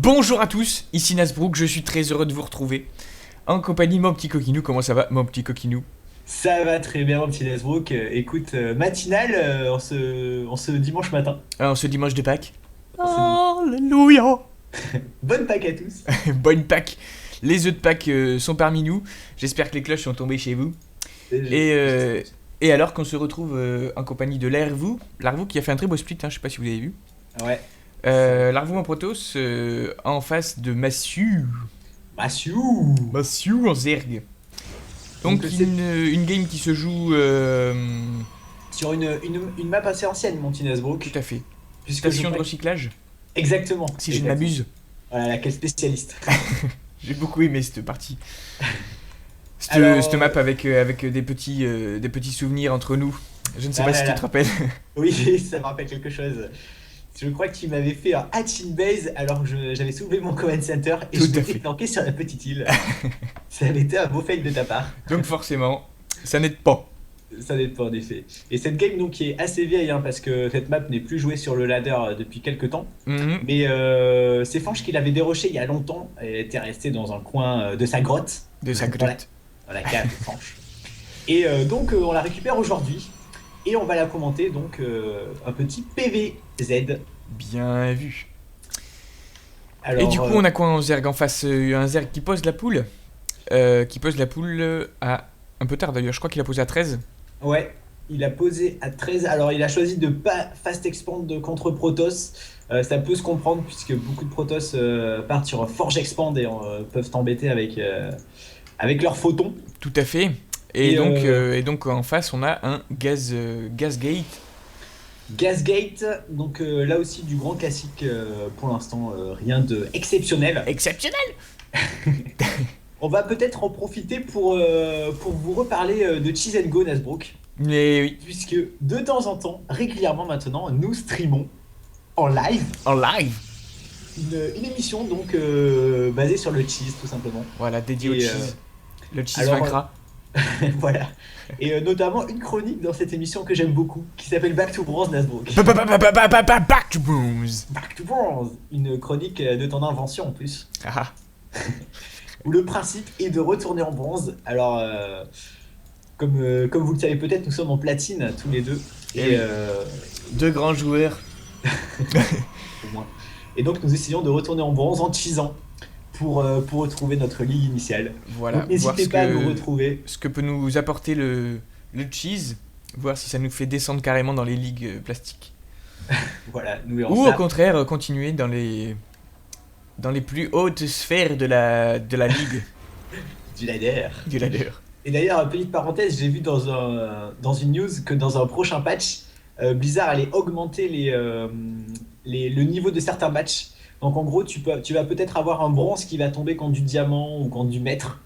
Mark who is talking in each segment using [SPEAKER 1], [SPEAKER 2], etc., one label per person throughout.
[SPEAKER 1] Bonjour à tous, ici Nasbrook, je suis très heureux de vous retrouver en compagnie de mon petit coquinou. Comment ça va, mon petit coquinou?
[SPEAKER 2] Ça va très bien, mon petit Nesbrook. Écoute, matinale en ce dimanche matin.
[SPEAKER 1] Alors, ce dimanche de Pâques.
[SPEAKER 2] En ce dim-
[SPEAKER 1] Alléluia.
[SPEAKER 2] Bonne Pâques à tous.
[SPEAKER 1] Bonne Pâques. Les œufs de Pâques sont parmi nous. J'espère que les cloches sont tombées chez vous. Et,
[SPEAKER 2] Je-
[SPEAKER 1] euh, et alors qu'on se retrouve en compagnie de Larvou qui a fait un très beau split, hein, je sais pas si vous avez vu.
[SPEAKER 2] Ouais. C'est-
[SPEAKER 1] Larvou en Protoss en face de Massu.
[SPEAKER 2] Massiou.
[SPEAKER 1] Massu en Zerg. Donc
[SPEAKER 2] Donc, c'est
[SPEAKER 1] une game qui se joue
[SPEAKER 2] sur une map assez ancienne, mon petit
[SPEAKER 1] tout
[SPEAKER 2] Nesbrook.
[SPEAKER 1] à fait.
[SPEAKER 2] Puisque je
[SPEAKER 1] Station de
[SPEAKER 2] crois...
[SPEAKER 1] recyclage,
[SPEAKER 2] Exactement.
[SPEAKER 1] si je ne
[SPEAKER 2] Exactement.
[SPEAKER 1] m'abuse.
[SPEAKER 2] Voilà, laquelle spécialiste.
[SPEAKER 1] J'ai beaucoup aimé cette partie.
[SPEAKER 2] Alors,
[SPEAKER 1] Cette map avec des petits souvenirs entre nous. Je ne sais
[SPEAKER 2] ah
[SPEAKER 1] pas
[SPEAKER 2] là
[SPEAKER 1] si tu te
[SPEAKER 2] là.
[SPEAKER 1] rappelles.
[SPEAKER 2] Oui, ça me rappelle quelque chose. Je crois que tu m'avais fait un hatch in base alors que j'avais soulevé mon command center et
[SPEAKER 1] Tout
[SPEAKER 2] je
[SPEAKER 1] à
[SPEAKER 2] m'étais
[SPEAKER 1] fait.
[SPEAKER 2] planqué sur la petite île. Ça avait été un beau fail de ta part.
[SPEAKER 1] Donc forcément, ça n'aide pas.
[SPEAKER 2] Ça dépend en effet. Et cette game donc qui est assez vieille hein, parce que cette map n'est plus jouée sur le ladder depuis quelques temps.
[SPEAKER 1] Mhm.
[SPEAKER 2] Mais c'est Fanch qui l'avait déroché il y a longtemps et était resté dans un coin de sa grotte,
[SPEAKER 1] De sa
[SPEAKER 2] dans la,
[SPEAKER 1] grotte.
[SPEAKER 2] dans la cave de Fanch. Et donc on la récupère aujourd'hui et on va la commenter donc un petit PVZ.
[SPEAKER 1] Bien vu. Et du
[SPEAKER 2] Alors
[SPEAKER 1] coup, on a quoi en Zerg en face un Zerg qui pose la poule. Qui pose la poule à... Un peu tard d'ailleurs, je crois qu'il a posé à 13.
[SPEAKER 2] ouais, il a posé à 13. Alors il a choisi de pas fast expand contre Protoss. Ça peut se comprendre puisque beaucoup de Protoss partent sur Forge Expand et peuvent t'embêter avec leurs photons.
[SPEAKER 1] Tout à fait.
[SPEAKER 2] Et
[SPEAKER 1] Et donc en face, on a un Gas Gate.
[SPEAKER 2] Gasgate, donc là aussi du grand classique pour l'instant, rien de exceptionnel.
[SPEAKER 1] Exceptionnel.
[SPEAKER 2] On va peut-être en profiter pour vous reparler de Cheese and Go Nasbrook,
[SPEAKER 1] Mais oui,
[SPEAKER 2] puisque de temps en temps, régulièrement maintenant, nous streamons en live
[SPEAKER 1] en live.
[SPEAKER 2] une émission donc basée sur le cheese tout simplement.
[SPEAKER 1] Voilà, dédié au
[SPEAKER 2] Et
[SPEAKER 1] cheese. Le cheese
[SPEAKER 2] alors
[SPEAKER 1] vaincra.
[SPEAKER 2] voilà. Et notamment une chronique dans cette émission que j'aime beaucoup, qui s'appelle Back to Bronze Nasbrook.
[SPEAKER 1] Back to Booms.
[SPEAKER 2] Back to Bronze, une chronique de ton invention en plus.
[SPEAKER 1] Ah,
[SPEAKER 2] Où le principe est de retourner en bronze. Alors, comme vous le savez peut-être, nous sommes en platine tous les deux.
[SPEAKER 1] Eh
[SPEAKER 2] Et,
[SPEAKER 1] oui. Deux grands joueurs.
[SPEAKER 2] au moins. Et donc, nous essayons de retourner en bronze en cheesant pour retrouver notre ligue initiale.
[SPEAKER 1] Voilà,
[SPEAKER 2] Donc,
[SPEAKER 1] voir
[SPEAKER 2] n'hésitez pas à nous retrouver.
[SPEAKER 1] ce que peut nous apporter le cheese, voir si ça nous fait descendre carrément dans les ligues plastiques.
[SPEAKER 2] Voilà, nous verrons
[SPEAKER 1] Ou
[SPEAKER 2] ça.
[SPEAKER 1] au contraire, continuer dans les plus hautes sphères de la ligue
[SPEAKER 2] Du ladder.
[SPEAKER 1] du ladder.
[SPEAKER 2] Et d'ailleurs, petite parenthèse, j'ai vu dans une news que dans un prochain patch, Blizzard allait augmenter le niveau de certains matchs. Donc en gros, tu vas peut-être avoir un bronze qui va tomber contre du diamant ou contre du maître,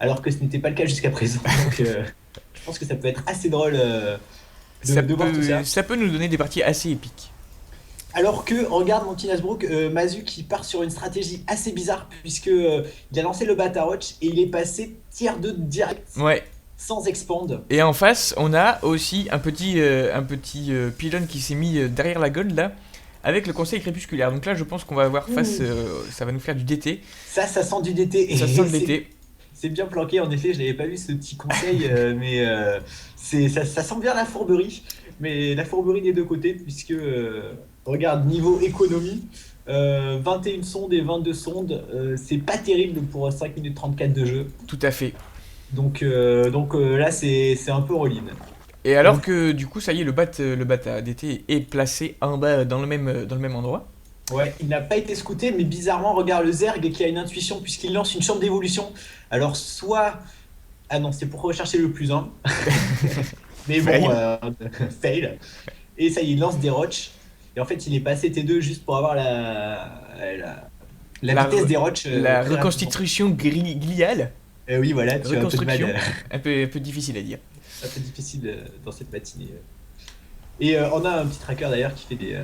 [SPEAKER 2] alors que ce n'était pas le cas jusqu'à présent. Donc je pense que ça peut être assez drôle de voir tout ça.
[SPEAKER 1] Ça peut nous donner des parties assez épiques.
[SPEAKER 2] Alors que, regarde mon petit Nasbrook, Mazu qui part sur une stratégie assez bizarre, puisque il a lancé le Batarotch et il est passé tier 2 direct,
[SPEAKER 1] Ouais.
[SPEAKER 2] sans expand.
[SPEAKER 1] Et en face, on a aussi un petit pylône qui s'est mis derrière la gold là, avec le conseil crépusculaire. Donc là, je pense qu'on va avoir face, ça va nous faire du DT.
[SPEAKER 2] Ça sent du DT.
[SPEAKER 1] Ça
[SPEAKER 2] Et
[SPEAKER 1] sent le DT.
[SPEAKER 2] c'est bien planqué, en effet, je n'avais pas vu ce petit conseil, mais ça sent bien la fourberie. Mais la fourberie des deux côtés, puisque, regarde, niveau économie, 21 sondes et 22 sondes, c'est pas terrible pour 5 minutes 34 de jeu.
[SPEAKER 1] Tout à fait.
[SPEAKER 2] Donc là, c'est un peu all-in.
[SPEAKER 1] Et alors
[SPEAKER 2] Donc,
[SPEAKER 1] que du coup, ça y est, le bat à DT est placé en bas dans le même endroit.
[SPEAKER 2] ouais, il n'a pas été scouté, mais bizarrement, regarde le Zerg qui a une intuition, puisqu'il lance une chambre d'évolution. Alors, soit. Ah non, c'est pour rechercher le plus 1. Mais bon,
[SPEAKER 1] Fail.
[SPEAKER 2] fail. Et ça y est, il lance des roches. Et en fait, il est passé T2 juste pour avoir la
[SPEAKER 1] La
[SPEAKER 2] vitesse
[SPEAKER 1] re-
[SPEAKER 2] des roches.
[SPEAKER 1] La
[SPEAKER 2] très
[SPEAKER 1] reconstitution gliale.
[SPEAKER 2] Oui, voilà, tu as un peu de
[SPEAKER 1] Reconstruction.
[SPEAKER 2] mal.
[SPEAKER 1] Un peu difficile à dire.
[SPEAKER 2] Un peu difficile dans cette matinée. Et on a un petit tracker d'ailleurs qui fait des.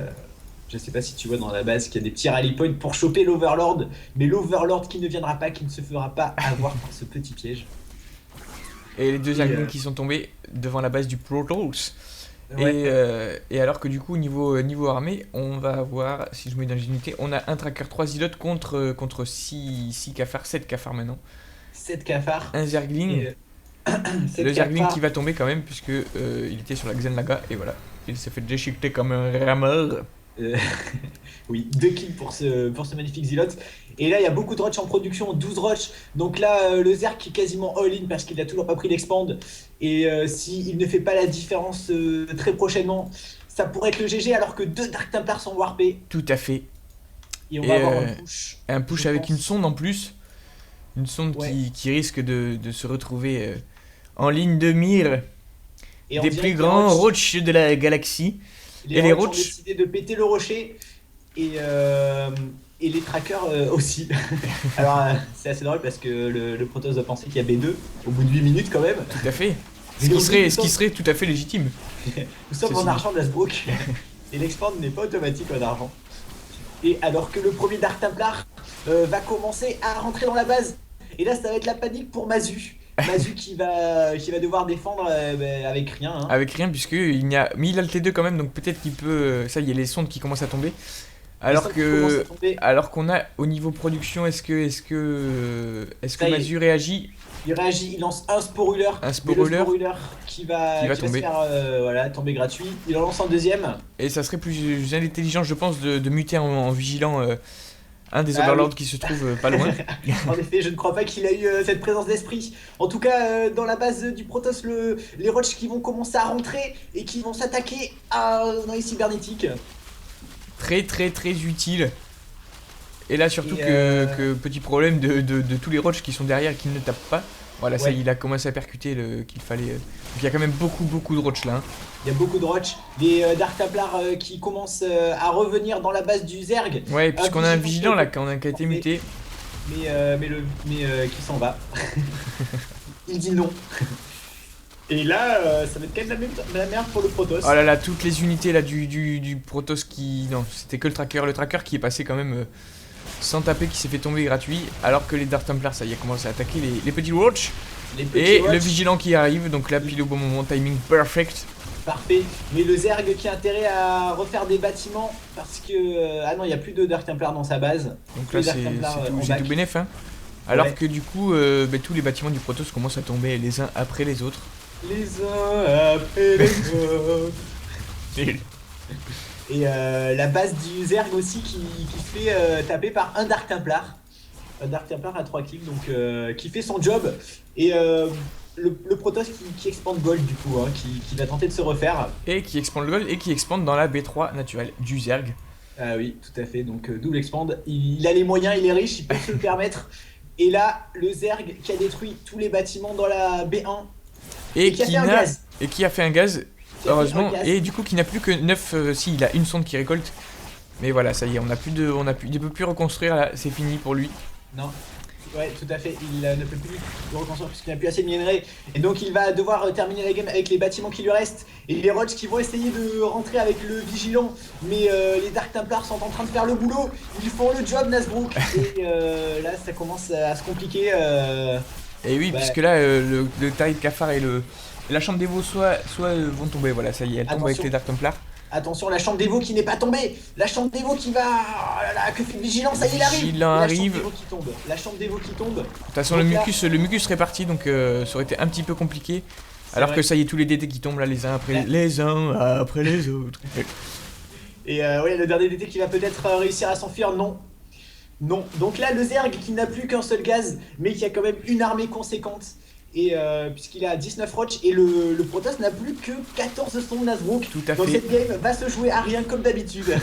[SPEAKER 2] Je sais pas si tu vois dans la base qu'il y a des petits rally points pour choper l'Overlord. Mais l'Overlord qui ne viendra pas, qui ne se fera pas avoir par ce petit piège.
[SPEAKER 1] Et les deux
[SPEAKER 2] Et,
[SPEAKER 1] Zerglings qui sont tombés devant la base du Protoss.
[SPEAKER 2] Ouais.
[SPEAKER 1] Et alors que du coup, niveau armée, on va avoir, si je mets dans les unités, on a un tracker 3 zilotes contre 6 cafards, 7 cafards maintenant.
[SPEAKER 2] 7 cafards.
[SPEAKER 1] Un Zergling,
[SPEAKER 2] Et 7
[SPEAKER 1] le Zergling qui
[SPEAKER 2] cafards.
[SPEAKER 1] va tomber quand même, puisque il était sur la Xenlaga, et voilà. Il s'est fait déchiqueter comme un rameur.
[SPEAKER 2] Euh, oui, 2 kills pour ce magnifique Zilote. Et là, il y a beaucoup de rushs en production, 12 rushs. Donc là, le Zerg qui est quasiment all-in parce qu'il a toujours pas pris l'expand. Et s'il ne fait pas la différence très prochainement, ça pourrait être le GG alors que 2 Dark Templars sont warpés.
[SPEAKER 1] Tout à fait.
[SPEAKER 2] Et on
[SPEAKER 1] Et
[SPEAKER 2] va avoir un
[SPEAKER 1] push
[SPEAKER 2] je
[SPEAKER 1] avec une
[SPEAKER 2] pense.
[SPEAKER 1] sonde en plus. Une sonde
[SPEAKER 2] Ouais.
[SPEAKER 1] qui risque de se retrouver en ligne de mire
[SPEAKER 2] Et on
[SPEAKER 1] des
[SPEAKER 2] dirait
[SPEAKER 1] plus
[SPEAKER 2] que les
[SPEAKER 1] grands
[SPEAKER 2] Roach,
[SPEAKER 1] roches de la galaxie.
[SPEAKER 2] les
[SPEAKER 1] Et les
[SPEAKER 2] Roach ont
[SPEAKER 1] roches,
[SPEAKER 2] décidé de péter le rocher. Et, euh, et les trackers aussi. Alors, c'est assez drôle parce que le Protoss doit penser qu'il y a B2 au bout de 8 minutes quand même.
[SPEAKER 1] tout à fait.
[SPEAKER 2] Mais donc, nous
[SPEAKER 1] Ce qui
[SPEAKER 2] sommes,
[SPEAKER 1] serait tout à fait légitime.
[SPEAKER 2] nous sommes
[SPEAKER 1] Ceci
[SPEAKER 2] en
[SPEAKER 1] dit.
[SPEAKER 2] argent de Lasbrook. Et l'expand n'est pas automatique en argent. Et alors que le premier Dark Templar va commencer à rentrer dans la base. Et là, ça va être la panique pour Mazu. Mazu qui va devoir défendre avec rien. Hein.
[SPEAKER 1] Avec rien, puisque il n'y a. Mais il a le T2 quand même, donc peut-être qu'il peut. Ça, il y a les sondes qui commencent à tomber.
[SPEAKER 2] Les
[SPEAKER 1] Alors
[SPEAKER 2] sangs qui commencent à
[SPEAKER 1] que.
[SPEAKER 2] tomber.
[SPEAKER 1] Alors qu'on a au niveau production, est-ce que
[SPEAKER 2] Ça y est,
[SPEAKER 1] Mazu réagit?
[SPEAKER 2] il réagit, il lance un Sporuleur.
[SPEAKER 1] Un
[SPEAKER 2] Mais le
[SPEAKER 1] Sporuleur
[SPEAKER 2] Sporuleur
[SPEAKER 1] qui va
[SPEAKER 2] se
[SPEAKER 1] tomber.
[SPEAKER 2] faire voilà, tomber gratuit. Il en lance un deuxième.
[SPEAKER 1] Et ça serait plus intelligent, je pense, de muter en vigilant un des
[SPEAKER 2] Ah oui.
[SPEAKER 1] Overlords qui se trouve pas loin.
[SPEAKER 2] En effet, je ne crois pas qu'il a eu cette présence d'esprit. En tout cas, dans la base du Protoss, les Roches qui vont commencer à rentrer et qui vont s'attaquer dans les cybernétiques.
[SPEAKER 1] Très très très utile. Et là surtout
[SPEAKER 2] Et,
[SPEAKER 1] que petit problème de tous les roches qui sont derrière et qui ne tapent pas. Voilà, ça
[SPEAKER 2] ouais,
[SPEAKER 1] il a commencé à percuter qu'il fallait. Donc il y a quand même beaucoup de roches là. Hein.
[SPEAKER 2] il y a beaucoup de Roches. Les Dark Templars qui commencent à revenir dans la base du Zerg.
[SPEAKER 1] Ouais, puisqu'on a un vigilant là, qui a été
[SPEAKER 2] Mais,
[SPEAKER 1] muté.
[SPEAKER 2] qui s'en va. Il dit non. Et là, ça va être quand même la merde pour le Protoss.
[SPEAKER 1] Oh là là, toutes les unités là du Protoss qui. Non, c'était que le tracker. Le tracker qui est passé quand même sans taper, qui s'est fait tomber gratuit. Alors que les Dark Templars, ça y a commencé à attaquer les petits roches.
[SPEAKER 2] Les petits
[SPEAKER 1] Et
[SPEAKER 2] Roches,
[SPEAKER 1] le vigilant qui arrive, donc là pile au bon moment, timing perfect.
[SPEAKER 2] parfait. Mais le Zerg qui a intérêt à refaire des bâtiments parce que ah non, il y a plus de Dark Templar dans sa base.
[SPEAKER 1] Donc
[SPEAKER 2] Tous
[SPEAKER 1] là
[SPEAKER 2] les Dark Templars, en
[SPEAKER 1] c'est
[SPEAKER 2] back.
[SPEAKER 1] tout bénef. Hein. Alors
[SPEAKER 2] Ouais.
[SPEAKER 1] que du coup, tous les bâtiments du Protoss commencent à tomber les uns après les autres.
[SPEAKER 2] Les uns après les autres. Et la base du Zerg aussi qui se fait taper par un Dark Templar. Un Dark Templar à 3 kills, donc qui fait son job. Et le Protoss qui expande Gold du coup, hein, qui va tenter de se refaire.
[SPEAKER 1] Et qui expande le gold et qui expande dans la B3 naturelle du Zerg.
[SPEAKER 2] Ah oui, tout à fait, donc double expand. Il a les moyens, il est riche, il peut se le permettre. Et là, le Zerg qui a détruit tous les bâtiments dans la B1
[SPEAKER 1] Et
[SPEAKER 2] qui a fait un gaz.
[SPEAKER 1] Et qui a fait un gaz,
[SPEAKER 2] Qui a fait
[SPEAKER 1] heureusement.
[SPEAKER 2] un gaz.
[SPEAKER 1] Et du coup, qui n'a plus que 9. Si, il a une sonde qui récolte. Mais voilà, ça y est, il ne peut plus reconstruire là, c'est fini pour lui.
[SPEAKER 2] Non. Ouais, tout à fait. Il ne peut plus le reconstruire puisqu'il n'a plus assez de minerais. Et donc il va devoir terminer la game avec les bâtiments qui lui restent. Et les Roches qui vont essayer de rentrer avec le Vigilant. Mais les Dark Templars sont en train de faire le boulot. Ils font le job, Nasbrook. Et là, ça commence à se compliquer.
[SPEAKER 1] Et oui,
[SPEAKER 2] Ouais.
[SPEAKER 1] puisque là, le Tarif Cafard et la chambre des veaux soit vont tomber. Voilà, ça y est, elle tombe avec
[SPEAKER 2] Attention.
[SPEAKER 1] les Dark Templars.
[SPEAKER 2] Attention, la chambre des veaux qui n'est pas tombée. La chambre des veaux qui va. Oh là là, que fait le Vigilant. Ça y est, il arrive.
[SPEAKER 1] Vigilant
[SPEAKER 2] La
[SPEAKER 1] arrive.
[SPEAKER 2] chambre des veaux qui tombe. La chambre des veaux qui tombe.
[SPEAKER 1] De toute façon,
[SPEAKER 2] Donc
[SPEAKER 1] le mucus serait parti, donc ça aurait été un petit peu compliqué.
[SPEAKER 2] C'est
[SPEAKER 1] Alors
[SPEAKER 2] vrai.
[SPEAKER 1] que ça y est, tous les DT qui tombent là, les uns après
[SPEAKER 2] Ouais.
[SPEAKER 1] les uns après les autres.
[SPEAKER 2] Et ouais, le dernier DT qui va peut-être réussir à s'enfuir, non. Non. Donc là, le Zerg qui n'a plus qu'un seul gaz, mais qui a quand même une armée conséquente. Et puisqu'il a 19 roches, et le Protoss n'a plus que 14 sondes Nasbrook.
[SPEAKER 1] Tout à
[SPEAKER 2] Donc
[SPEAKER 1] fait.
[SPEAKER 2] cette game va se jouer à rien comme d'habitude.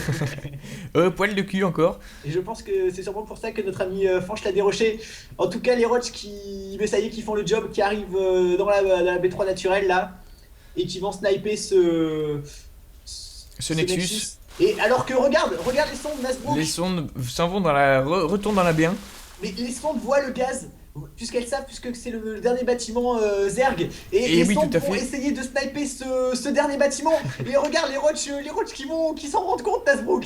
[SPEAKER 1] Poil de cul encore.
[SPEAKER 2] Et je pense que c'est sûrement pour ça que notre ami Fanch l'a déroché. En tout cas, les roches qui, mais ça y est, qui font le job, qui arrivent dans la B3 naturelle là, et qui vont sniper
[SPEAKER 1] Ce Nexus.
[SPEAKER 2] Et alors que regarde les sondes Nasbrook.
[SPEAKER 1] Les sondes s'en vont retournent dans la B1.
[SPEAKER 2] Mais les sondes voient le gaz, puisqu'elles savent, puisque c'est le dernier bâtiment Zerg. Et
[SPEAKER 1] Et
[SPEAKER 2] les
[SPEAKER 1] oui,
[SPEAKER 2] sondes
[SPEAKER 1] tout à
[SPEAKER 2] vont
[SPEAKER 1] fait.
[SPEAKER 2] essayer de sniper ce dernier bâtiment. Et regarde les roches qui s'en rendent compte, Nasbrook.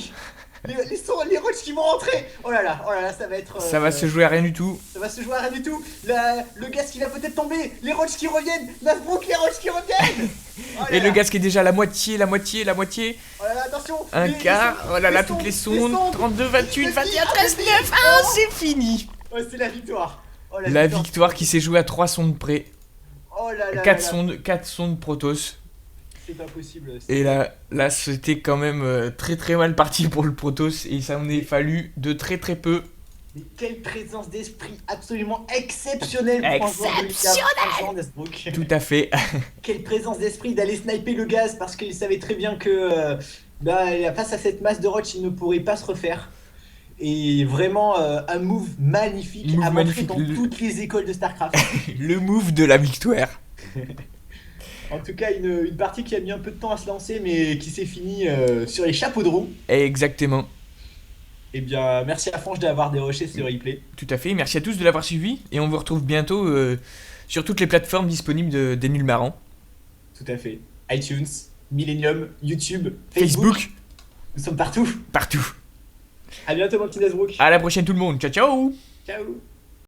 [SPEAKER 2] Les roches qui vont rentrer. Oh là là, ça va être.
[SPEAKER 1] Ça va se jouer à rien du tout.
[SPEAKER 2] Ça va se jouer à rien du tout. Le gaz qui va peut-être tomber. Les roches qui reviennent. Nasbrook, les roches qui reviennent. Oh là
[SPEAKER 1] Et le
[SPEAKER 2] là.
[SPEAKER 1] gaz qui est déjà la moitié, la moitié, la moitié.
[SPEAKER 2] Oh là là, attention.
[SPEAKER 1] Un
[SPEAKER 2] Les
[SPEAKER 1] quart.
[SPEAKER 2] sondes,
[SPEAKER 1] Oh là là,
[SPEAKER 2] les
[SPEAKER 1] toutes les
[SPEAKER 2] sondes,
[SPEAKER 1] sondes. 32, 28,
[SPEAKER 2] Vas-y,
[SPEAKER 1] 21, 13,
[SPEAKER 2] vas-y.
[SPEAKER 1] 9. Ah, c'est fini.
[SPEAKER 2] Oh, c'est la victoire. Oh,
[SPEAKER 1] La victoire qui s'est jouée à 3 sondes près.
[SPEAKER 2] Oh là là.
[SPEAKER 1] 4
[SPEAKER 2] là là.
[SPEAKER 1] sondes, 4 sondes Protoss.
[SPEAKER 2] C'est pas possible.
[SPEAKER 1] Et là c'était quand même très très mal parti pour le Protoss. Et ça en est fallu de très très peu.
[SPEAKER 2] Mais quelle présence d'esprit absolument exceptionnelle pour un joueur de Liga, Jean Desbrook.
[SPEAKER 1] Tout à fait.
[SPEAKER 2] Quelle présence d'esprit d'aller sniper le gaz parce qu'il savait très bien que face à cette masse de roach, il ne pourrait pas se refaire. Et vraiment un move magnifique
[SPEAKER 1] Move
[SPEAKER 2] à montrer
[SPEAKER 1] magnifique.
[SPEAKER 2] dans toutes les écoles de StarCraft.
[SPEAKER 1] Le move de la victoire.
[SPEAKER 2] En tout cas, une partie qui a mis un peu de temps à se lancer, mais qui s'est finie sur les chapeaux de roue.
[SPEAKER 1] Exactement.
[SPEAKER 2] Eh bien, merci à Franche d'avoir déroché ce replay.
[SPEAKER 1] Tout à fait. Merci à tous de l'avoir suivi. Et on vous retrouve bientôt sur toutes les plateformes disponibles des Nuls Marrants.
[SPEAKER 2] Tout à fait. iTunes, Millennium, YouTube, Facebook. Nous sommes partout.
[SPEAKER 1] Partout.
[SPEAKER 2] À bientôt, mon petit Desbrook.
[SPEAKER 1] À la prochaine tout le monde. Ciao ciao.
[SPEAKER 2] Ciao.